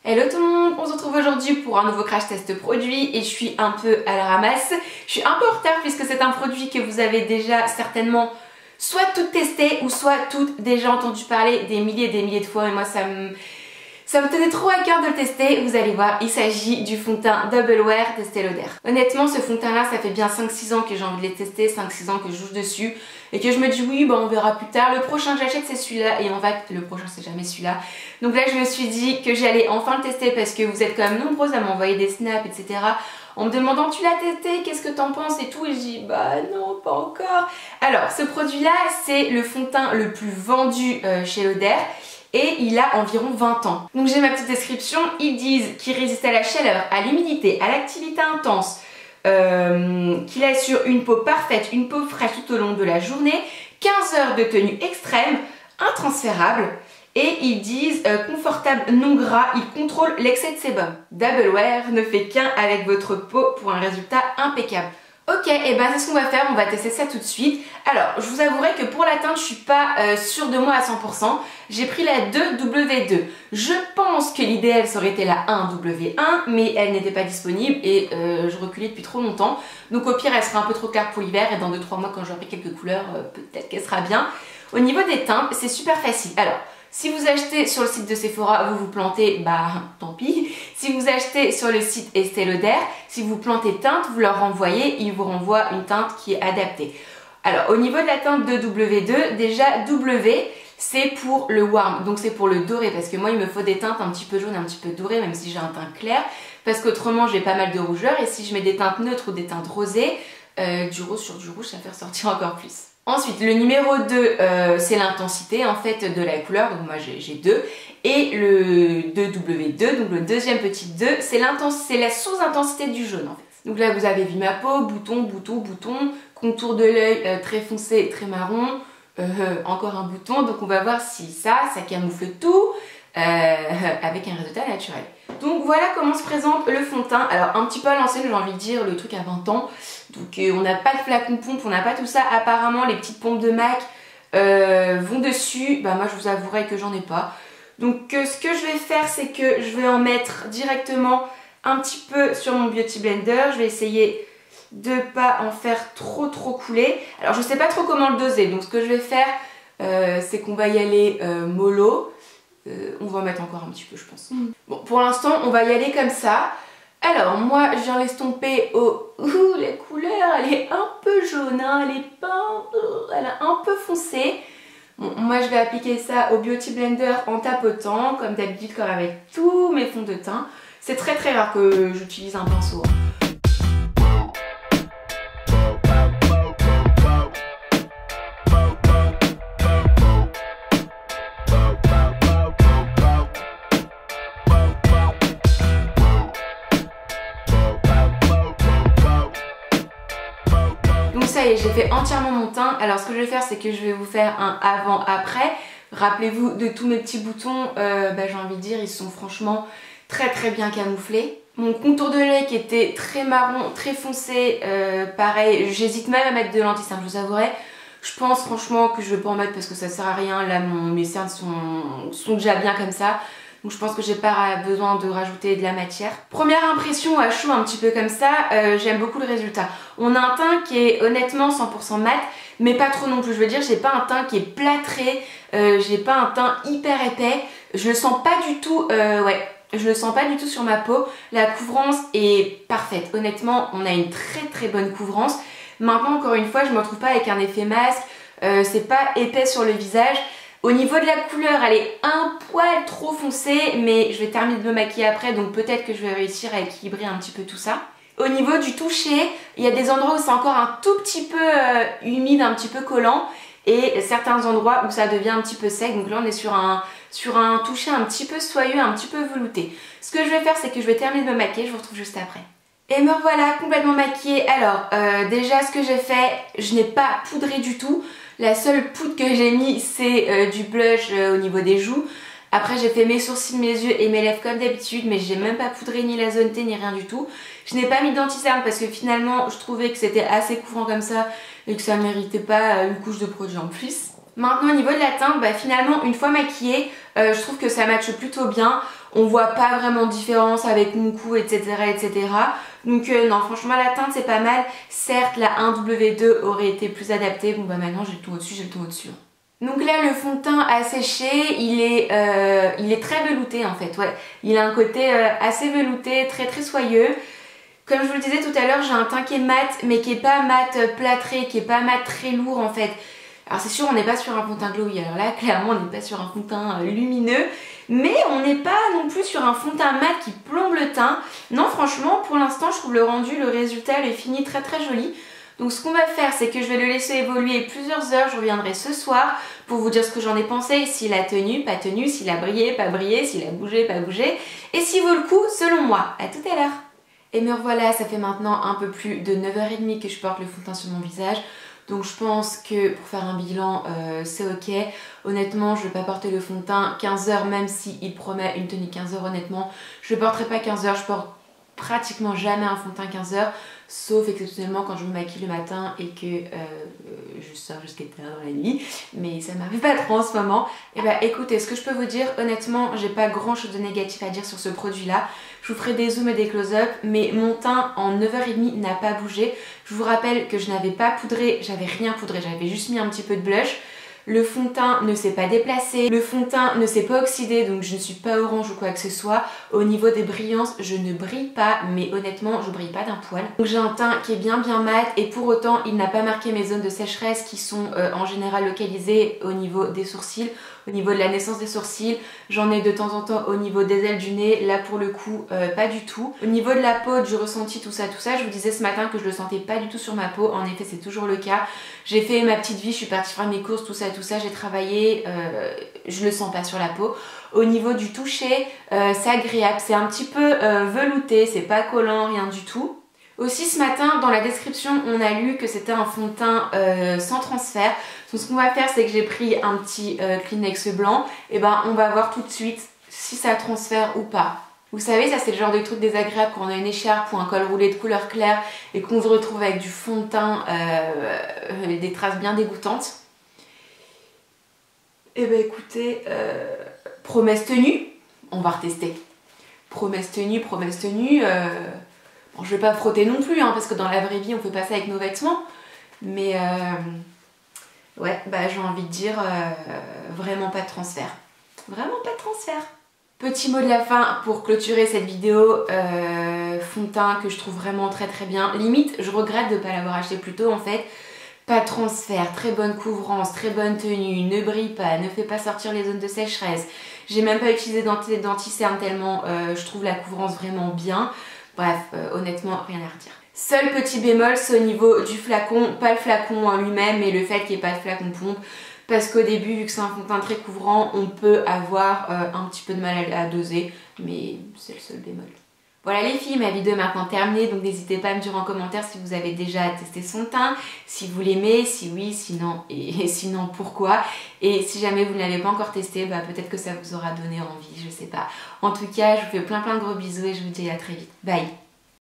Hello tout le monde, on se retrouve aujourd'hui pour un nouveau crash test produit et je suis un peu à la ramasse. Je suis un peu en retard puisque c'est un produit que vous avez déjà certainement soit tout testé ou soit toutes déjà entendu parler des milliers et des milliers de fois, et moi ça me tenait trop à cœur de le tester. Vous allez voir, il s'agit du fond de teint Double Wear d'Estée Lauder. Honnêtement, ce fond de teint là, ça fait bien 5-6 ans que j'ai envie de les tester, 5-6 ans que je joue dessus et que je me dis oui, bah on verra plus tard. Le prochain que j'achète c'est celui-là, et en fait le prochain c'est jamais celui-là. Donc là je me suis dit que j'allais enfin le tester parce que vous êtes quand même nombreuses à m'envoyer des snaps, etc. en me demandant tu l'as testé, qu'est-ce que t'en penses et tout, et je dis bah non, pas encore. Alors ce produit là, c'est le fond de teint le plus vendu chez Lauder. Et il a environ 20 ans. Donc j'ai ma petite description, ils disent qu'il résiste à la chaleur, à l'humidité, à l'activité intense, qu'il assure une peau parfaite, une peau fraîche tout au long de la journée, 15 heures de tenue extrême, intransférable, et ils disent confortable, non gras, il contrôle l'excès de sébum. Double Wear ne fait qu'un avec votre peau pour un résultat impeccable. Ok, et ben c'est ce qu'on va faire, on va tester ça tout de suite. Alors, je vous avouerai que pour la teinte, je suis pas sûre de moi à 100%. J'ai pris la 2W2. Je pense que l'idéal ça aurait été la 1W1, mais elle n'était pas disponible et je reculais depuis trop longtemps. Donc au pire, elle sera un peu trop claire pour l'hiver et dans 2-3 mois, quand j'aurai quelques couleurs, peut-être qu'elle sera bien. Au niveau des teintes, c'est super facile. Alors, si vous achetez sur le site de Sephora, vous vous plantez, bah tant pis. Si vous achetez sur le site Estée Lauder, si vous plantez teinte, vous leur renvoyez, ils vous renvoient une teinte qui est adaptée. Alors au niveau de la teinte de W2, déjà W, c'est pour le warm, donc c'est pour le doré, parce que moi il me faut des teintes un petit peu jaunes, un petit peu dorées, même si j'ai un teint clair, parce qu'autrement j'ai pas mal de rougeur, et si je mets des teintes neutres ou des teintes rosées, du rose sur du rouge, ça fait ressortir encore plus. Ensuite, le numéro 2, c'est l'intensité en fait de la couleur, donc moi j'ai 2. Et le 2W2, donc le deuxième petit 2, c'est la sous-intensité du jaune en fait. Donc là vous avez vu ma peau, bouton, bouton, bouton, contour de l'œil très foncé, très marron, encore un bouton. Donc on va voir si ça camoufle tout avec un résultat naturel. Donc voilà comment se présente le fond de teint. Alors un petit peu à l'ancienne, j'ai envie de dire, le truc à 20 ans. Donc on n'a pas de flacon pompe, on n'a pas tout ça. Apparemment les petites pompes de MAC vont dessus. Bah moi je vous avouerai que j'en ai pas. Donc ce que je vais faire, c'est que je vais en mettre directement un petit peu sur mon Beauty Blender. Je vais essayer de pas en faire trop couler. Alors je sais pas trop comment le doser, donc ce que je vais faire c'est qu'on va y aller mollo. On va en mettre encore un petit peu je pense. Bon, pour l'instant on va y aller comme ça. Alors moi je viens l'estomper au... la couleur elle est un peu jaune, hein, elle est un peu foncée. Bon, moi je vais appliquer ça au Beauty Blender en tapotant, comme d'habitude, comme avec tous mes fonds de teint. C'est très rare que j'utilise un pinceau. Donc ça y est, j'ai fait entièrement mon teint. Alors ce que je vais faire, c'est que je vais vous faire un avant-après. Rappelez-vous de tous mes petits boutons, j'ai envie de dire, ils sont franchement très bien camouflés. Mon contour de l'œil qui était très marron, très foncé, pareil, j'hésite même à mettre de lentilles, je vous avouerai. Je pense franchement que je ne vais pas en mettre parce que ça sert à rien. Là, mes cernes sont déjà bien comme ça. Donc je pense que j'ai pas besoin de rajouter de la matière. Première impression à chaud, un petit peu comme ça, j'aime beaucoup le résultat. On a un teint qui est honnêtement 100% mat, mais pas trop non plus. Je veux dire, j'ai pas un teint qui est plâtré, j'ai pas un teint hyper épais. Je le sens pas du tout, je le sens pas du tout sur ma peau. La couvrance est parfaite. Honnêtement, on a une très bonne couvrance. Maintenant, encore une fois, je me retrouve pas avec un effet masque. C'est pas épais sur le visage. Au niveau de la couleur, elle est un poil trop foncée, mais je vais terminer de me maquiller après, donc peut-être que je vais réussir à équilibrer un petit peu tout ça. Au niveau du toucher, il y a des endroits où c'est encore un tout petit peu humide, un petit peu collant, et certains endroits où ça devient un petit peu sec. Donc là, on est sur un toucher un petit peu soyeux, un petit peu velouté. Ce que je vais faire, c'est que je vais terminer de me maquiller, je vous retrouve juste après. Et me revoilà complètement maquillée. Alors, déjà, ce que j'ai fait, je n'ai pas poudré du tout. La seule poudre que j'ai mis, c'est du blush au niveau des joues. Après j'ai fait mes sourcils, mes yeux et mes lèvres comme d'habitude, mais j'ai même pas poudré ni la zone T ni rien du tout. Je n'ai pas mis d'anti-cerne parce que finalement je trouvais que c'était assez couvrant comme ça et que ça méritait pas une couche de produit en plus. Maintenant au niveau de la teinte, finalement une fois maquillée, je trouve que ça matche plutôt bien. On voit pas vraiment de différence avec mon cou, etc. etc. Donc non, franchement la teinte c'est pas mal. Certes la 1W2 aurait été plus adaptée. Bon bah maintenant j'ai le ton au-dessus, j'ai le ton au-dessus. Donc là le fond de teint a séché, il est très velouté en fait, ouais. Il a un côté assez velouté, très très soyeux. Comme je vous le disais tout à l'heure, j'ai un teint qui est mat, mais qui est pas mat plâtré, qui est pas mat très lourd en fait. Alors c'est sûr on n'est pas sur un fond de teint glowy, alors là clairement on n'est pas sur un fond de teint lumineux, mais on n'est pas non plus sur un fond de teint mat qui plombe le teint. Non franchement pour l'instant je trouve le rendu, le résultat, le fini très très joli. Donc ce qu'on va faire c'est que je vais le laisser évoluer plusieurs heures, je reviendrai ce soir pour vous dire ce que j'en ai pensé, s'il a tenu, pas tenu, s'il a brillé, pas brillé, s'il a bougé, pas bougé, et s'il vaut le coup selon moi. À tout à l'heure. Et me revoilà, ça fait maintenant un peu plus de 9h30 que je porte le fond de teint sur mon visage. Donc je pense que pour faire un bilan, c'est ok. Honnêtement, je ne vais pas porter le fond de teint 15 heures, même s'il promet une tenue 15 heures, honnêtement. Je ne porterai pas 15 heures, je porte pratiquement jamais un fond de teint 15 heures, sauf exceptionnellement quand je me maquille le matin et que je sors jusqu'à tard dans la nuit, mais ça m'arrive pas trop en ce moment. Et bah écoutez, ce que je peux vous dire, honnêtement, j'ai pas grand chose de négatif à dire sur ce produit là. Je vous ferai des zooms et des close-up, mais mon teint en 9h30 n'a pas bougé. Je vous rappelle que je n'avais pas poudré, j'avais rien poudré, j'avais juste mis un petit peu de blush. Le fond de teint ne s'est pas déplacé, le fond de teint ne s'est pas oxydé, donc je ne suis pas orange ou quoi que ce soit. Au niveau des brillances, je ne brille pas, mais honnêtement, je brille pas d'un poil. Donc j'ai un teint qui est bien mat et pour autant, il n'a pas marqué mes zones de sécheresse qui sont en général localisées au niveau des sourcils, au niveau de la naissance des sourcils. J'en ai de temps en temps au niveau des ailes du nez, là pour le coup, pas du tout. Au niveau de la peau, du ressenti, tout ça, je vous disais ce matin que je le sentais pas du tout sur ma peau. En effet, c'est toujours le cas. J'ai fait ma petite vie, je suis partie faire mes courses, tout ça, j'ai travaillé, je le sens pas sur la peau. Au niveau du toucher, c'est agréable, c'est un petit peu velouté, c'est pas collant, rien du tout. Aussi ce matin, dans la description, on a lu que c'était un fond de teint sans transfert. Donc ce qu'on va faire, c'est que j'ai pris un petit Kleenex blanc. Et ben on va voir tout de suite si ça transfère ou pas. Vous savez, ça c'est le genre de truc désagréable quand on a une écharpe ou un col roulé de couleur claire et qu'on se retrouve avec du fond de teint, des traces bien dégoûtantes. Et ben écoutez, promesse tenue, on va retester. Promesse tenue, bon, je vais pas frotter non plus, hein, parce que dans la vraie vie on fait pas ça avec nos vêtements. Mais ouais, bah j'ai envie de dire vraiment pas de transfert. Vraiment pas de transfert. Petit mot de la fin pour clôturer cette vidéo, fond de teint que je trouve vraiment très très bien. Limite, je regrette de ne pas l'avoir acheté plus tôt en fait. Pas de transfert, très bonne couvrance, très bonne tenue, ne brille pas, ne fait pas sortir les zones de sécheresse. J'ai même pas utilisé d'anti-cerne tellement je trouve la couvrance vraiment bien. Bref, honnêtement, rien à redire. Seul petit bémol, c'est au niveau du flacon, pas le flacon en lui-même, mais le fait qu'il n'y ait pas de flacon pompe. Parce qu'au début, vu que c'est un fond de teint très couvrant, on peut avoir un petit peu de mal à doser, mais c'est le seul bémol. Voilà les filles, ma vidéo est maintenant terminée, donc n'hésitez pas à me dire en commentaire si vous avez déjà testé son teint, si vous l'aimez, si oui, sinon, et sinon pourquoi. Et si jamais vous ne l'avez pas encore testé, bah peut-être que ça vous aura donné envie, je sais pas. En tout cas, je vous fais plein de gros bisous et je vous dis à très vite. Bye!